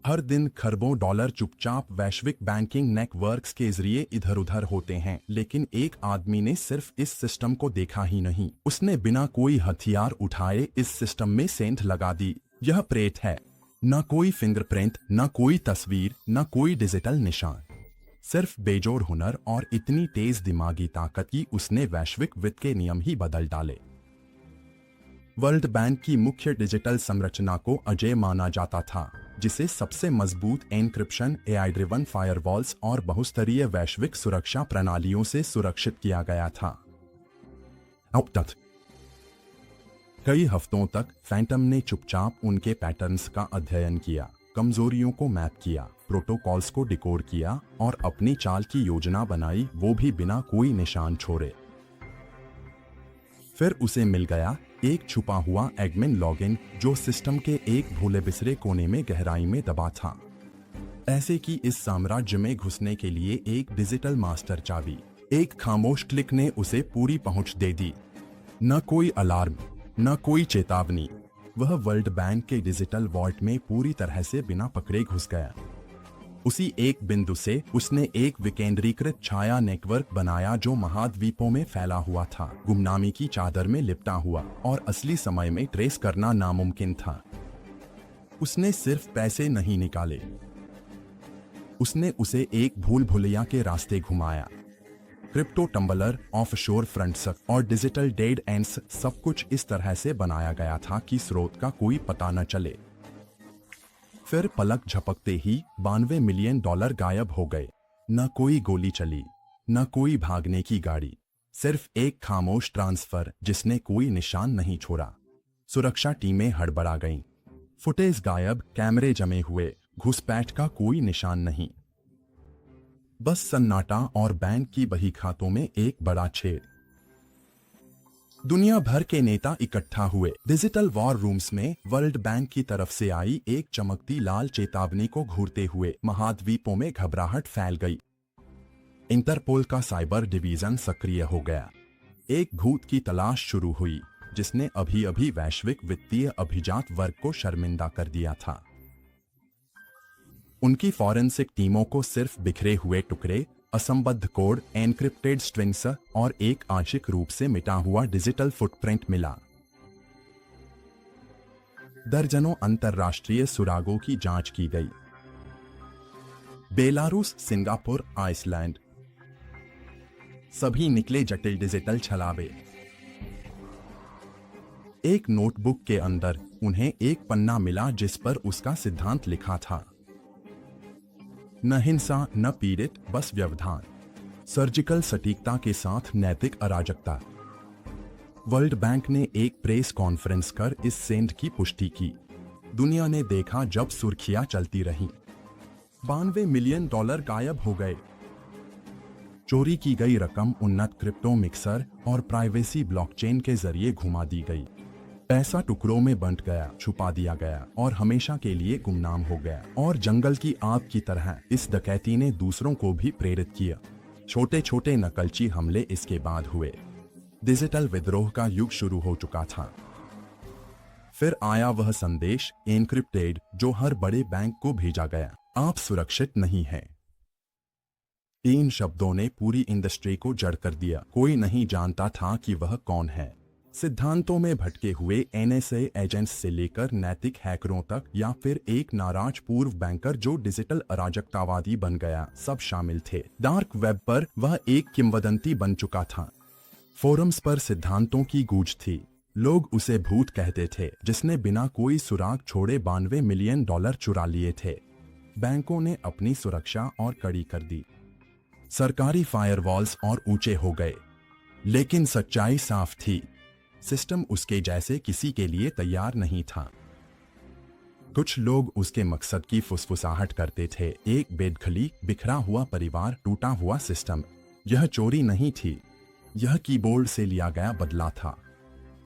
हर दिन खरबों डॉलर चुपचाप वैश्विक बैंकिंग नेटवर्क्स के जरिए इधर उधर होते हैं, लेकिन एक आदमी ने सिर्फ इस सिस्टम को देखा ही नहीं, उसने बिना कोई हथियार उठाए इस सिस्टम में सेंध लगा दी। यह प्रेत है। न कोई फिंगरप्रिंट, न कोई तस्वीर, न कोई डिजिटल निशान, सिर्फ बेजोड़ हुनर और इतनी तेज दिमागी ताकत की उसने वैश्विक वित्त के नियम ही बदल डाले। वर्ल्ड बैंक की मुख्य डिजिटल संरचना को अजेय माना जाता था, जिसे सबसे मजबूत एन्क्रिप्शन, एआई ड्रिवन फायरवॉल्स और बहुस्तरीय वैश्विक सुरक्षा प्रणालियों से सुरक्षित किया गया था। अब तक कई हफ्तों तक फैंटम ने चुपचाप उनके पैटर्न्स का अध्ययन किया, कमजोरियों को मैप किया, प्रोटोकॉल्स को डिकोड किया और अपनी चाल की योजना बनाई, वो भी बिना कोई निशान छोड़े। फिर उसे मिल गया एक छुपा हुआ एडमिन लॉगिन, जो सिस्टम के एक भूले बिसरे कोने में गहराई में दबा था। ऐसे कि इस साम्राज्य में घुसने के लिए एक डिजिटल मास्टर चाबी, एक खामोश क्लिक ने उसे पूरी पहुंच दे दी। न कोई अलार्म, न कोई चेतावनी, वह वर्ल्ड बैंक के डिजिटल वॉल्ट में पूरी तरह से बिना पकड़े घुस गया। उसी एक बिंदु से उसने एक विकेंद्रीकृत छाया नेटवर्क बनाया जो महाद्वीपों में फैला हुआ था, गुमनामी की चादर में लिपटा हुआ और असली समय में ट्रेस करना नामुमकिन था। उसने सिर्फ पैसे नहीं निकाले, उसने उसे एक भूल भुलैया के रास्ते घुमाया। क्रिप्टो टम्बलर, ऑफशोर फ्रंट्स और डिजिटल डेड एंड्स, सब कुछ इस तरह से बनाया गया था कि स्रोत का कोई पता न चले। फिर पलक झपकते ही $92 मिलियन गायब हो गए। न कोई गोली चली, न कोई भागने की गाड़ी, सिर्फ एक खामोश ट्रांसफर जिसने कोई निशान नहीं छोड़ा। सुरक्षा टीमें हड़बड़ा गईं। फुटेज गायब, कैमरे जमे हुए, घुसपैठ का कोई निशान नहीं। बस सन्नाटा और बैंक की बही खातों में एक बड़ा छेद। दुनिया भर के नेता इकट्ठा हुए। डिजिटल वॉर रूम्स में वर्ल्ड बैंक की तरफ से आई एक चमकती लाल चेतावनी को घूरते हुए महाद्वीपों में घबराहट फैल गई। इंटरपोल का साइबर डिवीजन सक्रिय हो गया। एक भूत की तलाश शुरू हुई जिसने अभी अभी वैश्विक वित्तीय अभिजात वर्ग को शर्मिंदा कर दिया था। उनकी फॉरेंसिक टीमों को सिर्फ बिखरे हुए टुकड़े, असंबद्ध कोड, एन्क्रिप्टेड स्ट्रिंग्स और एक आंशिक रूप से मिटा हुआ डिजिटल फुटप्रिंट मिला। दर्जनों अंतरराष्ट्रीय सुरागों की जांच की गई। बेलारूस, सिंगापुर, आइसलैंड, सभी निकले जटिल डिजिटल छलावे। एक नोटबुक के अंदर उन्हें एक पन्ना मिला जिस पर उसका सिद्धांत लिखा था। न हिंसा, न पीड़ित, बस व्यवधान। सर्जिकल सटीकता के साथ नैतिक अराजकता। वर्ल्ड बैंक ने एक प्रेस कॉन्फ्रेंस कर इस सेंध की पुष्टि की। दुनिया ने देखा जब सुर्खियां चलती रहीं। $92 मिलियन गायब हो गए। चोरी की गई रकम उन्नत क्रिप्टो मिक्सर और प्राइवेसी ब्लॉकचेन के जरिए घुमा दी गई। पैसा टुकड़ों में बंट गया, छुपा दिया गया और हमेशा के लिए गुमनाम हो गया। और जंगल की आग की तरह इस डकैती ने दूसरों को भी प्रेरित किया। छोटे छोटे नकलची हमले इसके बाद हुए। डिजिटल विद्रोह का युग शुरू हो चुका था। फिर आया वह संदेश, एन्क्रिप्टेड, जो हर बड़े बैंक को भेजा गया, आप सुरक्षित नहीं हैं। इन शब्दों ने पूरी इंडस्ट्री को जड़ कर दिया। कोई नहीं जानता था कि वह कौन है। सिद्धांतों में भटके हुए एनएसए एजेंट्स से लेकर नैतिक हैकरों तक, या फिर एक नाराज पूर्व बैंकर जो डिजिटल अराजकतावादी बन गया, सब शामिल थे। डार्क वेब पर वह एक किंवदंती बन चुका था। फोरम्स पर सिद्धांतों की गूंज थी। लोग उसे भूत कहते थे जिसने बिना कोई सुराग छोड़े $92 मिलियन चुरा लिए थे। बैंकों ने अपनी सुरक्षा और कड़ी कर दी। सरकारी फायरवॉल्स और ऊंचे हो गए। लेकिन सच्चाई साफ थी, सिस्टम उसके जैसे किसी के लिए तैयार नहीं था। कुछ लोग उसके मकसद की फुसफुसाहट करते थे। एक बेदखली, बिखरा हुआ परिवार, टूटा हुआ सिस्टम। यह चोरी नहीं थी, यह कीबोर्ड से लिया गया बदला था।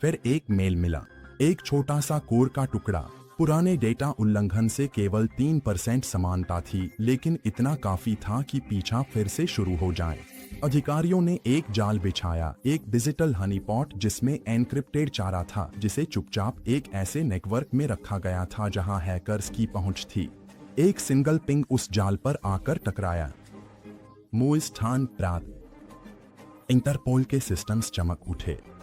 फिर एक मेल मिला, एक छोटा सा कोड का टुकड़ा। पुराने डेटा उल्लंघन से केवल 3% समानता थी, लेकिन इतना काफी था कि पीछा फिर से शुरू हो जाए। अधिकारियों ने एक जाल बिछाया, एक डिजिटल हनीपॉट जिसमें एन्क्रिप्टेड चारा था, जिसे चुपचाप एक ऐसे नेटवर्क में रखा गया था जहां हैकर्स की पहुंच थी। एक सिंगल पिंग उस जाल पर आकर टकराया। मूल स्थान प्राप्त। इंटरपोल के सिस्टम्स चमक उठे।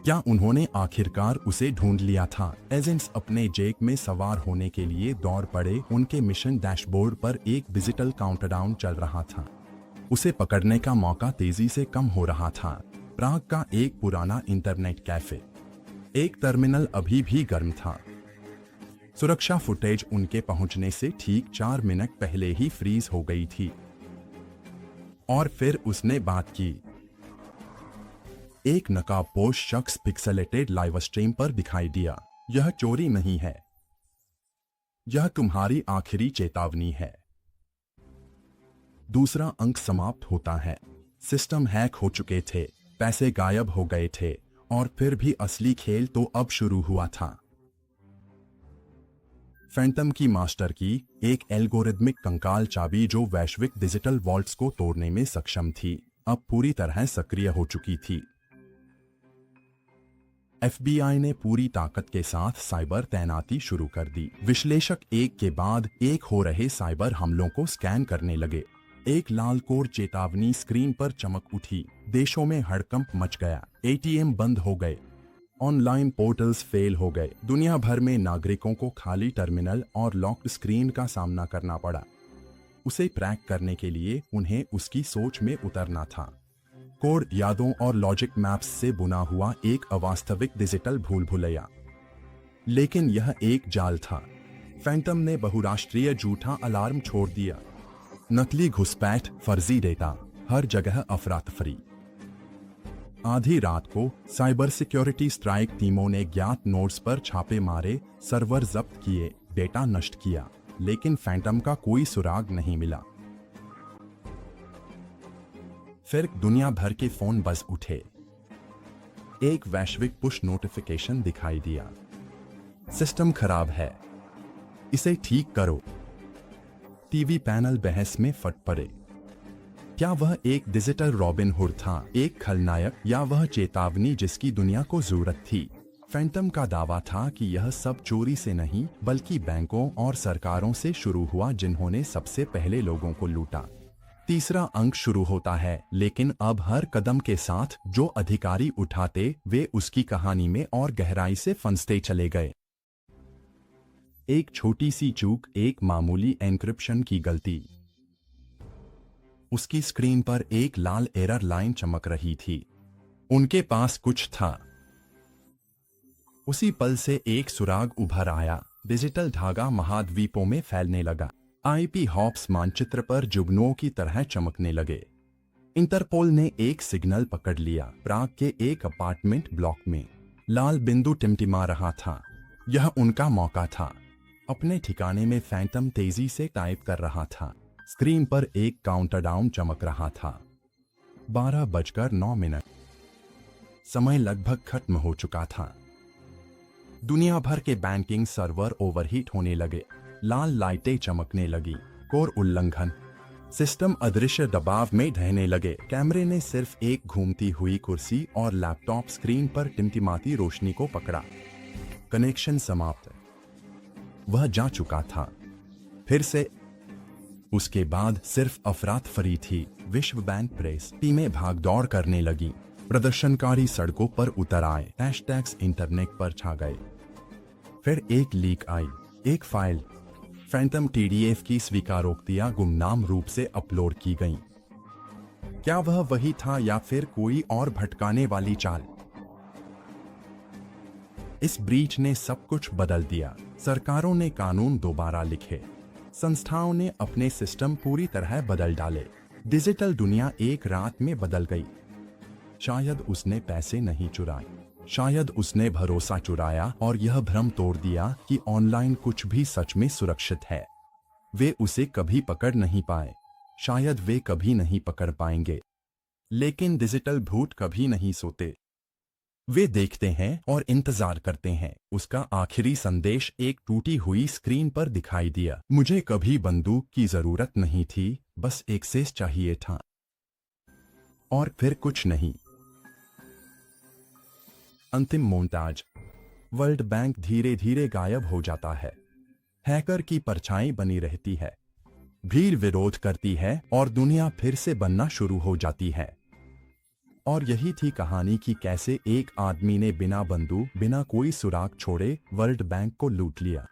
क्या उन्होंने आखिरकार उसे ढूंढ लिया था? एजेंट्स अपने जेट में सवार होने के लिए दौड़ पड़े। उनके मिशन डैशबोर्ड पर एक डिजिटल काउंटडाउन चल रहा था। उसे पकड़ने का मौका तेजी से कम हो रहा था। प्राग का एक पुराना इंटरनेट कैफे। एक टर्मिनल अभी भी गर्म था। सुरक्षा फुटेज उनके पहुंचने से ठीक 4 मिनट पहले ही फ्रीज हो गई थी। और फिर उसने बात की। एक नकाबपोश शख्स पिक्सेलेटेड लाइव स्ट्रीम पर दिखाई दिया। यह चोरी नहीं है, यह तुम्हारी आखिरी चेतावनी है। दूसरा अंक समाप्त होता है। सिस्टम हैक हो चुके थे, पैसे गायब हो गए थे, और फिर भी असली खेल तो अब शुरू हुआ था। फैंटम की मास्टर की, एक एल्गोरिदमिक कंकाल चाबी जो वैश्विक डिजिटल वॉल्ट्स को तोड़ने में सक्षम थी, अब पूरी तरह सक्रिय हो चुकी थी। FBI ने पूरी ताकत के साथ साइबर तैनाती शुरू कर दी। विश्लेषक एक के बाद एक हो रहे साइबर हमलों को स्कैन करने लगे। एक लाल कोड चेतावनी स्क्रीन पर चमक उठी। देशों में हड़कंप मच गया। ATM बंद हो गए, ऑनलाइन पोर्टल्स फेल हो गए। दुनिया भर में नागरिकों को खाली टर्मिनल और लॉक्ड स्क्रीन का सामना करना पड़ा। उसे क्रैक करने के लिए उन्हें उसकी सोच में उतरना था। कोड, यादों और लॉजिक मैप्स से बुना हुआ एक अवास्तविक डिजिटल भूल भुलैया। लेकिन यह एक जाल था। फैंटम ने बहुराष्ट्रीय झूठा अलार्म छोड़ दिया। नकली घुसपैठ, फर्जी डेटा, हर जगह अफरा-तफरी। आधी रात को साइबर सिक्योरिटी स्ट्राइक टीमों ने ज्ञात नोड्स पर छापे मारे, सर्वर जब्त किए, डेटा नष्ट किया, लेकिन फैंटम का कोई सुराग नहीं मिला। फिर दुनिया भर के फोन बज उठे। एक वैश्विक पुश नोटिफिकेशन दिखाई दिया। सिस्टम खराब है, इसे ठीक करो। टीवी पैनल बहस में फट पड़े। क्या वह एक डिजिटल रॉबिन हुड था, एक खलनायक, या वह चेतावनी जिसकी दुनिया को जरूरत थी? फैंटम का दावा था कि यह सब चोरी से नहीं, बल्कि बैंकों और सरकारों से शुरू हुआ, जिन्होंने सबसे पहले लोगों को लूटा। तीसरा अंक शुरू होता है, लेकिन अब हर कदम के साथ जो अधिकारी उठाते, वे उसकी कहानी में और गहराई से फंसते चले गए। एक छोटी सी चूक, एक मामूली एन्क्रिप्शन की गलती। उसकी स्क्रीन पर एक लाल एरर लाइन चमक रही थी। उनके पास कुछ था। उसी पल से एक सुराग उभर आया। डिजिटल धागा महाद्वीपों में फैलने लगा। IP हॉप्स मानचित्र पर जुगनुओं की तरह चमकने लगे। इंटरपोल ने एक सिग्नल पकड़ लिया। प्राग के एक अपार्टमेंट ब्लॉक में लाल बिंदु टिमटिमा रहा था। यह उनका मौका था। अपने ठिकाने में फैंटम तेजी से टाइप कर रहा था। स्क्रीन पर एक काउंटडाउन चमक रहा था। 12:09। समय लगभग खत्म हो चुका था। दुनिया भर के बैंकिंग सर्वर ओवरहीट होने लगे। लाल लाइटें चमकने लगी। कोड उल्लंघन। सिस्टम अदृश्य दबाव में ढहने लगे। कैमरे ने सिर्फ एक घूमती हुई कुर्सी और लैपटॉप स्क्रीन पर टिमटिमाती रोशनी को पकड़ा। कनेक्शन समाप्त। वह जा चुका था। फिर से। उसके बाद सिर्फ अफरातफरी थी। विश्व बैंक प्रेस टीमें भागदौड़ करने लगी। प्रदर्शनकारी सड़कों पर उतर आए। हैशटैग्स इंटरनेट पर छा गए। फिर एक लीक आई। एक फाइल फैंटम TDF की स्वीकारोक्तियां गुमनाम रूप से अपलोड की गईं। क्या वह वही था या फिर कोई और भटकाने वाली चाल? इस ब्रीच ने सब कुछ बदल दिया। सरकारों ने कानून दोबारा लिखे। संस्थाओं ने अपने सिस्टम पूरी तरह बदल डाले। डिजिटल दुनिया एक रात में बदल गई। शायद उसने पैसे नहीं चुराए, शायद उसने भरोसा चुराया और यह भ्रम तोड़ दिया कि ऑनलाइन कुछ भी सच में सुरक्षित है। वे उसे कभी पकड़ नहीं पाए, शायद वे कभी नहीं पकड़ पाएंगे। लेकिन डिजिटल भूत कभी नहीं सोते। वे देखते हैं और इंतजार करते हैं। उसका आखिरी संदेश एक टूटी हुई स्क्रीन पर दिखाई दिया। मुझे कभी बंदूक की जरूरत नहीं थी, बस एक्सेस चाहिए था। और फिर कुछ नहीं। अंतिम मोन्टाज। वर्ल्ड बैंक धीरे धीरे गायब हो जाता है। हैकर की परछाई बनी रहती है, भीड़ विरोध करती है और दुनिया फिर से बनना शुरू हो जाती है। और यही थी कहानी कि कैसे एक आदमी ने बिना बंदूक, बिना कोई सुराग छोड़े वर्ल्ड बैंक को लूट लिया।